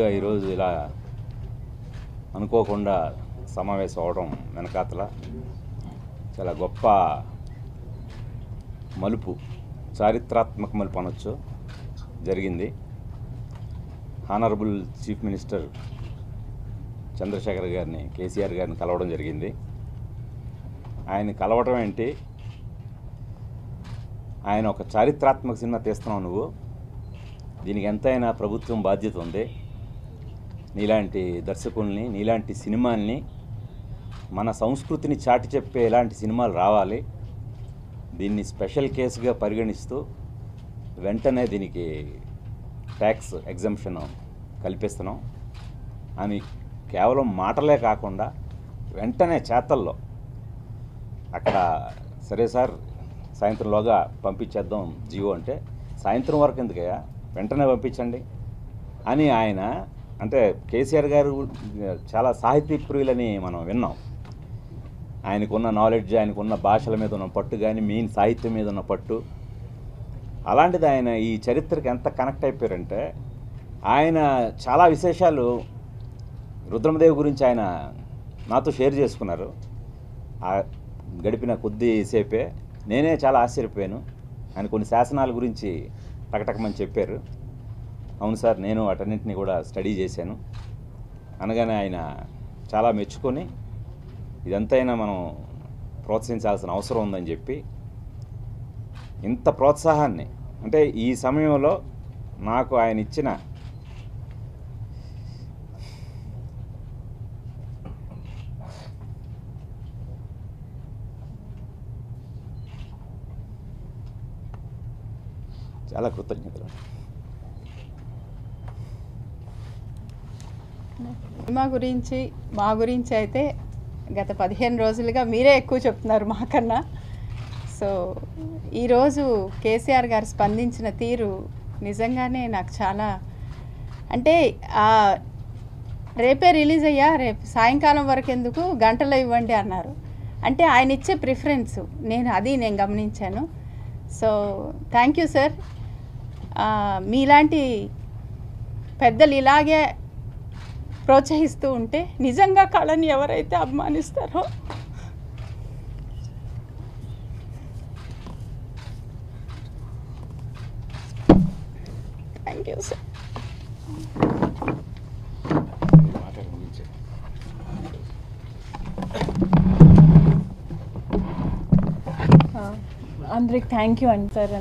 ఈరోజు ఇలా అనుకోకుండా సమావేశం అవడం వెనకాతల చాలా గొప్ప మలుపు, చారిత్రాత్మక మలుపు అనొచ్చు జరిగింది. హానరబుల్ చీఫ్ మినిస్టర్ చంద్రశేఖర్ గారిని, కేసీఆర్ గారిని కలవడం జరిగింది. ఆయన కలవడం ఏంటి, ఆయన ఒక చారిత్రాత్మక సినిమా తీస్తున్నావు నువ్వు, దీనికి ఎంతైనా ప్రభుత్వం బాధ్యత ఉంది. నీలాంటి దర్శకుల్ని, నీలాంటి సినిమాల్ని, మన సంస్కృతిని చాటి చెప్పే ఇలాంటి సినిమాలు రావాలి. దీన్ని స్పెషల్ కేసుగా పరిగణిస్తూ వెంటనే దీనికి ట్యాక్స్ ఎగ్జంప్షన్ కల్పిస్తున్నాం అని కేవలం మాటలే కాకుండా వెంటనే చేతల్లో అక్కడ సరే సార్ సాయంత్రంలోగా పంపించేద్దాం జీవో అంటే, సాయంత్రం వరకు ఎందుకయ్యా, వెంటనే పంపించండి అని ఆయన అంటే కేసీఆర్ గారు చాలా సాహితీ ప్రియులని మనం విన్నాం. ఆయనకున్న నాలెడ్జ్, ఆయనకున్న భాషల మీద ఉన్న పట్టు కానీ, మెయిన్ సాహిత్యం మీద ఉన్న పట్టు, అలాంటిది ఆయన ఈ చరిత్రకి ఎంత కనెక్ట్ అయిపోయారంటే, ఆయన చాలా విశేషాలు రుద్రమదేవి గురించి ఆయన నాతో షేర్ చేసుకున్నారు. గడిపిన కొద్దిసేపే నేనే చాలా ఆశ్చర్యపోయాను. ఆయన కొన్ని శాసనాల గురించి టకటకమని చెప్పారు. అవును సార్, నేను వాటన్నింటినీ కూడా స్టడీ చేశాను అనగానే ఆయన చాలా మెచ్చుకొని ఇదంతైనా మనం ప్రోత్సహించాల్సిన అవసరం ఉందని చెప్పి, ఇంత ప్రోత్సాహాన్ని అంటే ఈ సమయంలో నాకు ఆయన ఇచ్చిన చాలా కృతజ్ఞతలు. సినిమా గురించి, మా గురించి అయితే గత 15 రోజులుగా మీరే ఎక్కువ చెప్తున్నారు మాకన్నా. సో ఈరోజు కేసీఆర్ గారు స్పందించిన తీరు నిజంగానే నాకు చాలా, అంటే రేపే రిలీజ్ అయ్యా, రేపు సాయంకాలం వరకు ఎందుకు, గంటలో ఇవ్వండి అన్నారు. అంటే ఆయన ఇచ్చే ప్రిఫరెన్స్ నేను గమనించాను. So thank you sir. మీలాంటి పెద్దలు ఇలాగే ప్రోత్సహిస్తూ ఉంటే నిజంగా కళని ఎవరైతే అభిమానిస్తారో థ్యాంక్ యూ సార్. అందరికి థ్యాంక్ యూ అండి సార్.